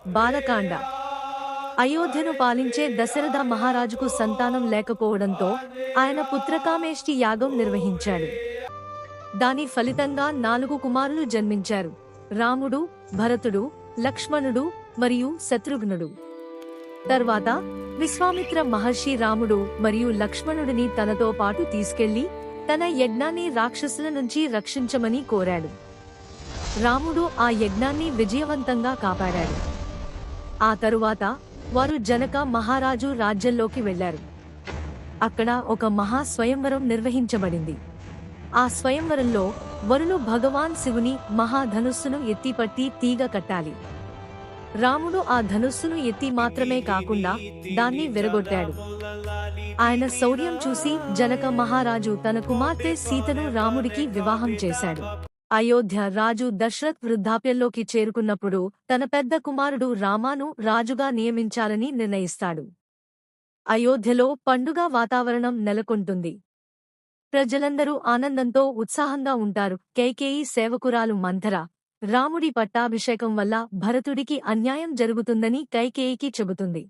బాలకాండ. అయోధ్యను పాలించే దశరథ మహారాజుకు సంతానం లేకపోవడంతో ఆయన పుత్రకామేష్టి యాగం నిర్వహించాడు. దాని ఫలితంగా 4 కుమారులు జన్మించారు: రాముడు, భరతుడు, లక్ష్మణుడు మరియు శత్రుఘ్నుడు. తర్వాత విశ్వామిత్ర మహర్షి రాముడు మరియు లక్ష్మణుడిని తనతో పాటు తీసుకెళ్లి తన యజ్ఞాన్ని రాక్షసుల నుంచి రక్షించమని కోరాడు. రాముడు ఆ యజ్ఞాన్ని విజయవంతంగా కాపాడాడు. ఆ తరువాత వారు జనక మహారాజు రాజ్యంలోకి వెళ్లారు. అక్కడ ఒక మహా స్వయంవరం నిర్వహించబడింది. ఆ స్వయంవరంలో వరులు భగవాన్ శివుని మహాధనుస్సును ఎత్తిపట్టి తీగ కట్టాలి. రాముడు ఆ ధనుస్సును ఎత్తి మాత్రమే కాకుండా దాన్ని విరగొట్టాడు. ఆయన శౌర్యం చూసి జనక మహారాజు తన కుమార్తె సీతను రాముడికి వివాహం చేశాడు. అయోధ్య రాజు దశరథ్ వృద్ధాప్యంలోకి చేరుకున్నప్పుడు తన పెద్ద కుమారుడు రామాను రాజుగా నియమించాలని నిర్ణయిస్తాడు. అయోధ్యలో పండుగ వాతావరణం నెలకొంటుంది. ప్రజలందరూ ఆనందంతో ఉత్సాహంగా ఉంటారు. కైకేయి సేవకురాలు మంథర రాముడి పట్టాభిషేకం వల్ల భరతుడికి అన్యాయం జరుగుతుందని కైకేయికి చెబుతుంది.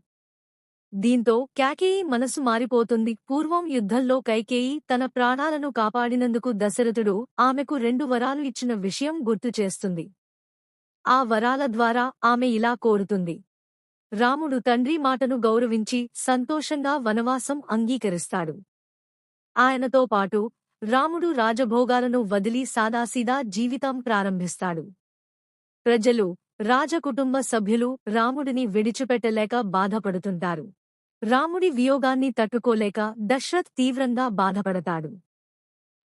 దీంతో కైకేయి మనసు మారిపోతుంది. పూర్వం యుద్ధంలో కైకేయి తన ప్రాణాలను కాపాడినందుకు దశరథుడు ఆమెకు 2 వరాలు ఇచ్చిన విషయం గుర్తు చేస్తుంది. ఆ వరాల ద్వారా ఆమె ఇలా కోరుతుంది: రాముడు తండ్రి మాటను గౌరవించి సంతోషంగా వనవాసం అంగీకరిస్తాడు. ఆయనతో పాటు రాముడు రాజభోగాలను వదిలి సాదాసీదా జీవితం ప్రారంభిస్తాడు. ప్రజలు, రాజకుటుంబ సభ్యులు రాముడిని విడిచిపెట్టలేక బాధపడుతుంటారు. రాముడి వియోగాన్ని తట్టుకోలేక దశరథ్ తీవ్రంగా బాధపడతాడు.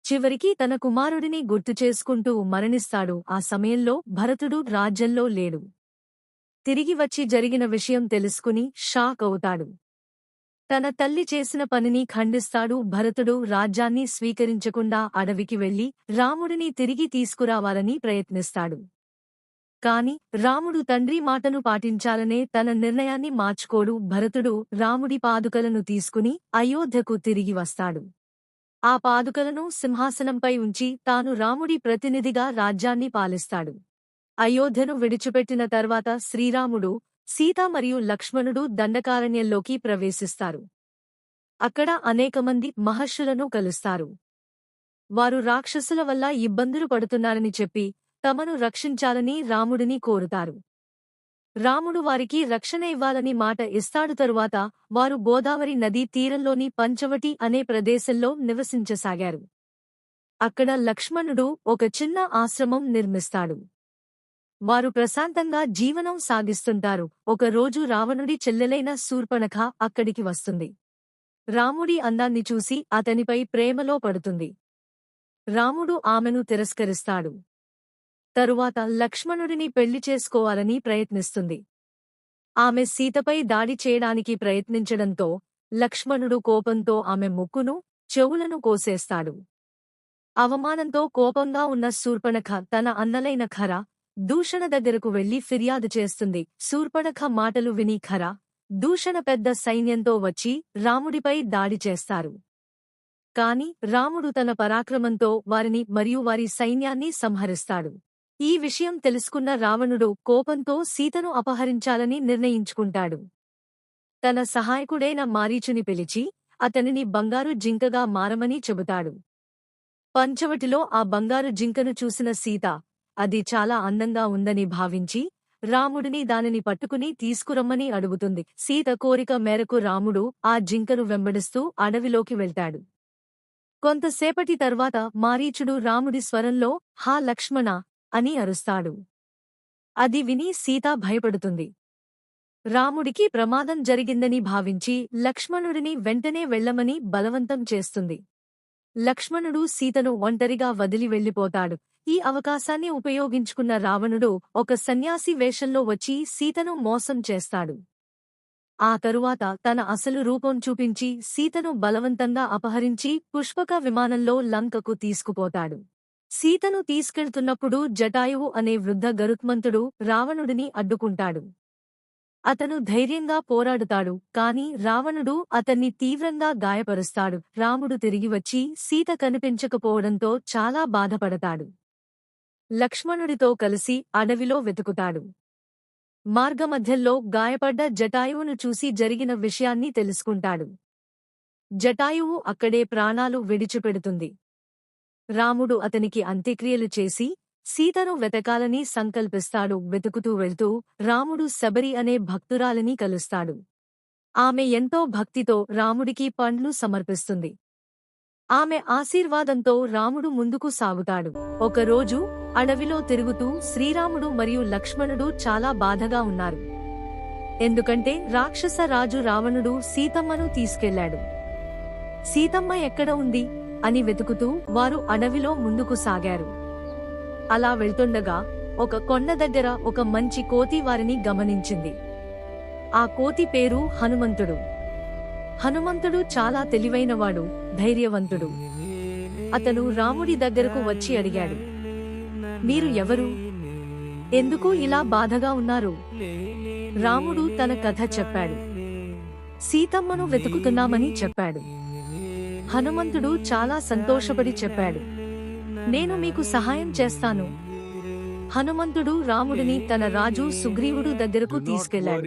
చివరికి తన కుమారుడిని గుర్తుచేసుకుంటూ మరణిస్తాడు. ఆ సమయంలో భరతుడు రాజ్యంలో లేడు. తిరిగి వచ్చి జరిగిన విషయం తెలుసుకుని షాక్ అవుతాడు. తన తల్లి చేసిన పనిని ఖండిస్తాడు. భరతుడు రాజ్యాన్ని స్వీకరించకుండా అడవికి వెళ్లి రాముడిని తిరిగి తీసుకురావాలని ప్రయత్నిస్తాడు. కాని రాముడు తండ్రి మాటను పాటించాలనే తన నిర్ణయాన్ని మార్చుకోడు. భరతుడు రాముడి పాదుకలను తీసుకుని అయోధ్యకు తిరిగి వస్తాడు. ఆ పాదుకలను సింహాసనంపై ఉంచి తాను రాముడి ప్రతినిధిగా రాజ్యాన్ని పాలిస్తాడు. అయోధ్యను విడిచిపెట్టిన తర్వాత శ్రీరాముడు, సీత మరియు లక్ష్మణుడు దండకారణ్యంలోకి ప్రవేశిస్తారు. అక్కడ అనేకమంది మహర్షులను కలుస్తారు. వారు రాక్షసుల వల్ల ఇబ్బందులు పడుతున్నారని చెప్పి తమను రక్షించాలని రాముడిని కోరుతారు. రాముడు వారికి రక్షణ ఇవ్వాలని మాట ఇస్తాడు. తరువాత వారు గోదావరి నదీ తీరంలోని పంచవటి అనే ప్రదేశంలో నివసించసాగారు. అక్కడ లక్ష్మణుడు ఒక చిన్న ఆశ్రమం నిర్మిస్తాడు. వారు ప్రశాంతంగా జీవనం సాగిస్తుంటారు. ఒక రోజు రావణుడి చెల్లెలైన శూర్పణఖ అక్కడికి వస్తుంది. రాముడి అందాన్ని చూసి అతనిపై ప్రేమలో పడుతుంది. రాముడు ఆమెను తిరస్కరిస్తాడు. తరువాత లక్ష్మణుడిని పెళ్లి చేసుకోవాలని ప్రయత్నిస్తుంది. ఆమె సీతపై దాడి చేయడానికి ప్రయత్నించడంతో లక్ష్మణుడు కోపంతో ఆమె ముక్కును, చెవులను కోసేస్తాడు. అవమానంతో కోపంగా ఉన్న శూర్పణఖ తన అన్నలైన ఖర, దూషణ దగ్గరకు వెళ్లి ఫిర్యాదు చేస్తుంది. శూర్పణఖ మాటలు విని ఖర, దూషణ పెద్ద సైన్యంతో వచ్చి రాముడిపై దాడి చేస్తారు. కాని రాముడు తన పరాక్రమంతో వారిని మరియు వారి సైన్యాన్ని సంహరిస్తాడు. ఈ విషయం తెలుసుకున్న రావణుడు కోపంతో సీతను అపహరించాలని నిర్ణయించుకుంటాడు. తన సహాయకుడైన మారీచుని పిలిచి అతనిని బంగారు జింకగా మారమని చెబుతాడు. పంచవటిలో ఆ బంగారు జింకను చూసిన సీత అది చాలా అందంగా ఉందని భావించి రాముడిని దానిని పట్టుకుని తీసుకురమ్మని అడుగుతుంది. సీత కోరిక మేరకు రాముడు ఆ జింకను వెంబడిస్తూ అడవిలోకి వెళ్తాడు. కొంతసేపటి తర్వాత మారీచుడు రాముడి స్వరంలో "హా లక్ష్మణ" అని అరుస్తాడు. అది విని సీత భయపడుతుంది. రాముడికి ప్రమాదం జరిగిందని భావించి లక్ష్మణుడిని వెంటనే వెళ్లమని బలవంతం చేస్తుంది. లక్ష్మణుడు సీతను ఒంటరిగా వదిలి వెళ్లిపోతాడు. ఈ అవకాశాన్ని ఉపయోగించుకున్న రావణుడు ఒక సన్యాసి వేషంలో వచ్చి సీతను మోసం చేస్తాడు. ఆ తరువాత తన అసలు రూపం చూపించి సీతను బలవంతంగా అపహరించి పుష్పక విమానంలో లంకకు తీసుకుపోతాడు. సీతను తీసుకెళ్తున్నప్పుడు జటాయువు అనే వృద్ధ గరుత్మంతుడు రావణుడిని అడ్డుకుంటాడు. అతను ధైర్యంగా పోరాడుతాడు. కాని రావణుడు అతన్ని తీవ్రంగా గాయపరుస్తాడు. రాముడు తిరిగి వచ్చి సీత కనిపించకపోవడంతో చాలా బాధపడతాడు. లక్ష్మణుడితో కలిసి అడవిలో వెతుకుతాడు. మార్గమధ్యంలో గాయపడ్డ జటాయువును చూసి జరిగిన విషయాన్ని తెలుసుకుంటాడు. జటాయువు అక్కడే ప్రాణాలు విడిచిపెడుతుంది. రాముడు అతనికి అంత్యక్రియలు చేసి సీతను వెతకాలని సంకల్పిస్తాడు. వెతుకుతూ వెళ్తూ రాముడు శబరి అనే భక్తురాలిని కలుస్తాడు. ఆమె ఎంతో భక్తితో రాముడికి పండ్లు సమర్పిస్తుంది. ఆమె ఆశీర్వాదంతో రాముడు ముందుకు సాగుతాడు. ఒకరోజు అడవిలో తిరుగుతూ శ్రీరాముడు మరియు లక్ష్మణుడు చాలా బాధగా ఉన్నారు. ఎందుకంటే రాక్షస రాజు రావణుడు సీతమ్మను తీసుకెళ్లాడు. సీతమ్మ ఎక్కడ ఉంది అని వెతుకుతూ వారు అడవిలో ముందుకు సాగారు. అలా వెళ్తుండగా ఒక కొండ దగ్గర ఒక మంచి కోతి వారిని గమనించింది. ఆ కోతి పేరు హనుమంతుడు. హనుమంతుడు చాలా తెలివైనవాడు, ధైర్యవంతుడు. అతను రాముడి దగ్గరకు వచ్చి అడిగాడు, మీరు ఎవరు? ఎందుకు ఇలా బాధగా ఉన్నారు? రాముడు తన కథ చెప్పాడు. సీతమ్మను వెతుకుతున్నామని చెప్పాడు. హనుమంతుడు చాలా సంతోషపడి చెప్పాడు, నేను మీకు సహాయం చేస్తాను. హనుమంతుడు రాముడిని తన రాజు సుగ్రీవుడు దగ్గరకు తీసుకెళ్లాడు.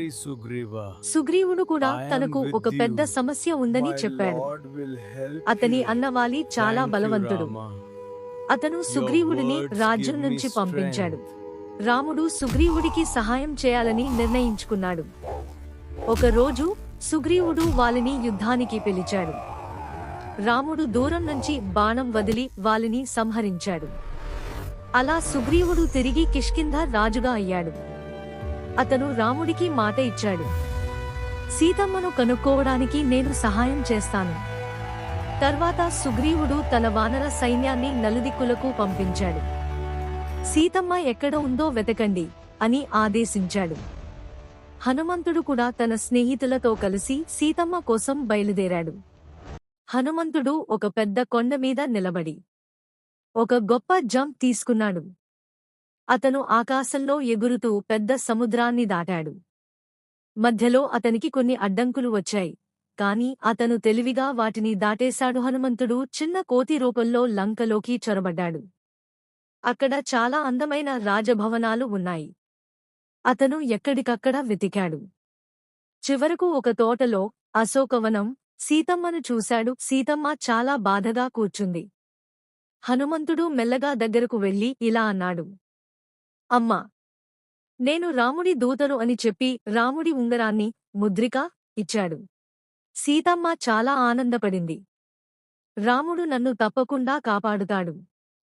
సుగ్రీవుడు కూడా తనకు ఒక పెద్ద సమస్య ఉందని చెప్పాడు. అతని అన్నవాలి చాలా బలవంతుడు. అతను సుగ్రీవుడిని రాజ్యం నుంచి పంపించాడు. రాముడు సుగ్రీవుడికి సహాయం చేయాలని నిర్ణయించుకున్నాడు. ఒకరోజు సుగ్రీవుడు వాలిని యుద్ధానికి పిలిచాడు. రాముడు దూరం నుంచి బాణం వదిలి వాలిని సంహరించాడు. అలా సుగ్రీవుడు తిరిగి కిష్కింధ రాజుగా అయ్యాడు. అతను రాముడికి మాట ఇచ్చాడు, సీతమ్మను కనుక్కోవడానికి నేను సహాయం చేస్తాను. తర్వాత సుగ్రీవుడు తన వానర సైన్యాన్ని నలుదిక్కులకు పంపించాడు. సీతమ్మ ఎక్కడ ఉందో వెతకండి అని ఆదేశించాడు. హనుమంతుడు కూడా తన స్నేహితులతో కలిసి సీతమ్మ కోసం బయలుదేరాడు. హనుమంతుడు ఒక పెద్ద కొండ మీద నిలబడి ఒక గొప్ప జంప్ తీసుకున్నాడు. అతను ఆకాశంలో ఎగురుతూ పెద్ద సముద్రాన్ని దాటాడు. మధ్యలో అతనికి కొన్ని అడ్డంకులు వచ్చాయి, కాని అతను తెలివిగా వాటిని దాటేశాడు. హనుమంతుడు చిన్న కోతి రూపంలో లంకలోకి చొరబడ్డాడు. అక్కడ చాలా అందమైన రాజభవనాలు ఉన్నాయి. అతను ఎక్కడికక్కడ వెతికాడు. చివరకు ఒక తోటలో అశోకవనం సీతమ్మను చూశాడు. సీతమ్మ చాలా బాధగా కూర్చుంది. హనుమంతుడు మెల్లగా దగ్గరకు వెళ్లి ఇలా అన్నాడు, అమ్మా, నేను రాముడి దూతను అని చెప్పి రాముడి ఉంగరాన్ని, ముద్రిక ఇచ్చాడు. సీతమ్మ చాలా ఆనందపడింది. రాముడు నన్ను తప్పకుండా కాపాడుతాడు.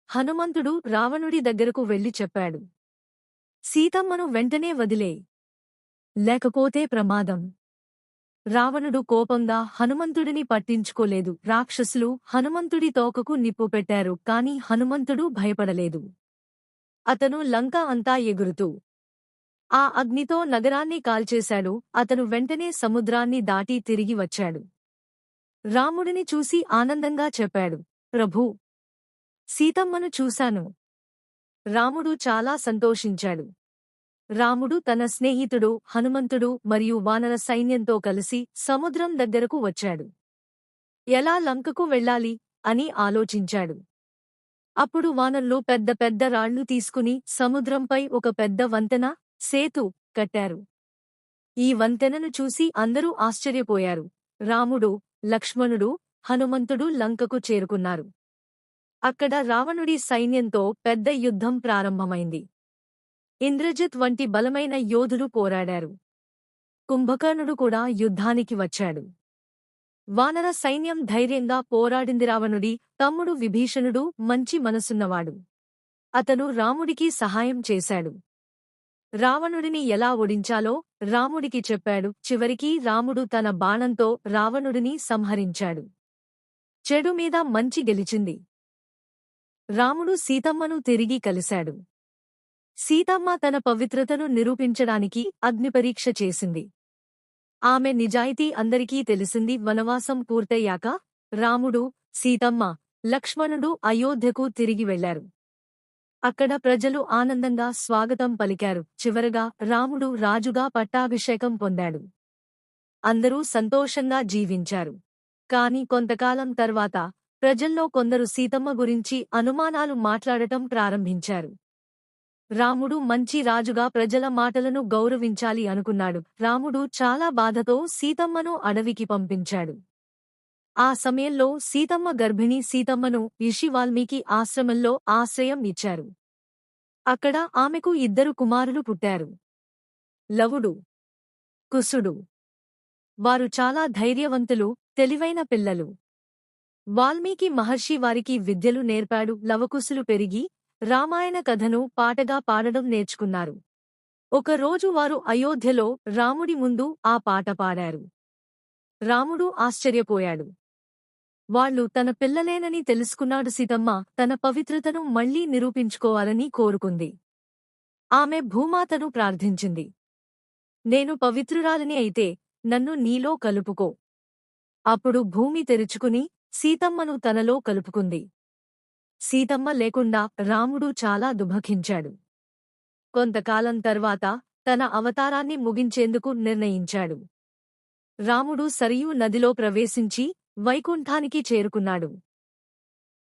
హనుమంతుడు రావణుడి దగ్గరకు వెళ్లి చెప్పాడు, సీతమ్మను వెంటనే వదిలే, లేకపోతే ప్రమాదం. రావణుడు కోపంగా హనుమంతుడిని పట్టించుకోలేదు. రాక్షసులు హనుమంతుడి తోకకు నిప్పు పెట్టారు, కాని హనుమంతుడు భయపడలేదు. అతను లంక అంతా ఎగురుతూ ఆ అగ్నితో నగరాన్ని కాల్చేశాడు. అతను వెంటనే సముద్రాన్ని దాటి తిరిగి వచ్చాడు. రాముడిని చూసి ఆనందంగా చెప్పాడు, ప్రభూ, సీతమ్మను చూశాను. రాముడు చాలా సంతోషించాడు. రాముడు తన స్నేహితుడు హనుమంతుడు మరియు వానర సైన్యంతో కలిసి సముద్రం దగ్గరకు వచ్చాడు. ఎలా లంకకు వెళ్ళాలి అని ఆలోచించాడు. అప్పుడు వానర్లు పెద్ద పెద్ద రాళ్లు తీసుకుని సముద్రంపై ఒక పెద్ద వంతెన, సేతు కట్టారు. ఈ వంతెనను చూసి అందరూ ఆశ్చర్యపోయారు. రాముడు, లక్ష్మణుడు, హనుమంతుడు లంకకు చేరుకున్నారు. అక్కడ రావణుడి సైన్యంతో పెద్ద యుద్ధం ప్రారంభమైంది. ఇంద్రజిత్ వంటి బలమైన యోధులు పోరాడారు. కుంభకర్ణుడు కూడా యుద్ధానికి వచ్చాడు. వానర సైన్యం ధైర్యంగా పోరాడింది. రావణుడి తమ్ముడు విభీషణుడు మంచి మనసున్నవాడు. అతను రాముడికి సహాయం చేశాడు. రావణుడిని ఎలా ఓడించాలో రాముడికి చెప్పాడు. చివరికి రాముడు తన బాణంతో రావణుడిని సంహరించాడు. చెడు మీద మంచి గెలిచింది. రాముడు సీతమ్మను తిరిగి కలిశాడు. సీతమ్మ తన పవిత్రతను నిరూపించడానికి అగ్నిపరీక్ష చేసింది. ఆమె నిజాయితీ అందరికీ తెలిసింది. వనవాసం పూర్తయ్యాక రాముడు, సీతమ్మ, లక్ష్మణుడు అయోధ్యకు తిరిగి వెళ్లారు. అక్కడ ప్రజలు ఆనందంగా స్వాగతం పలికారు. చివరగా రాముడు రాజుగా పట్టాభిషేకం పొందాడు. అందరూ సంతోషంగా జీవించారు. కాని కొంతకాలం తర్వాత ప్రజల్లో కొందరు సీతమ్మ గురించి అనుమానాలు మాట్లాడటం ప్రారంభించారు. రాముడు మంచి రాజుగా ప్రజల మాటలను గౌరవించాలి అనుకున్నాడు. రాముడు చాలా బాధతో సీతమ్మను అడవికి పంపించాడు. ఆ సమయంలో సీతమ్మ గర్భిణి. సీతమ్మను ఋషి వాల్మీకి ఆశ్రమంలో ఆశ్రయం ఇచ్చారు. అక్కడ ఆమెకు 2 కుమారులు పుట్టారు, లవుడు, కుశుడు. వారు చాలా ధైర్యవంతులు, తెలివైన పిల్లలు. వాల్మీకి మహర్షి వారికి విద్యలు నేర్పాడు. లవకుశులు పెరిగి రామాయణ కథను పాటగా పాడడం నేర్చుకున్నారు. ఒకరోజు వారు అయోధ్యలో రాముడి ముందు ఆ పాట పాడారు. రాముడు ఆశ్చర్యపోయాడు. వాళ్ళు తన పిల్లలేనని తెలుసుకున్నాడు. సీతమ్మ తన పవిత్రతను మళ్లీ నిరూపించుకోవాలని కోరుకుంది. ఆమె భూమాతను ప్రార్థించింది, నేను పవిత్రురాలిని అయితే నన్ను నీలో కలుపుకో. అప్పుడు భూమి తెరుచుకుని సీతమ్మను తనలో కలుపుకుంది. సీతమ్మ లేకుండా రాముడు చాలా దుఃఖించాడు. కొంతకాలం తర్వాత తన అవతారాన్ని ముగించేందుకు నిర్ణయించాడు. రాముడు సరియు నదిలో ప్రవేశించి వైకుంఠానికి చేరుకున్నాడు.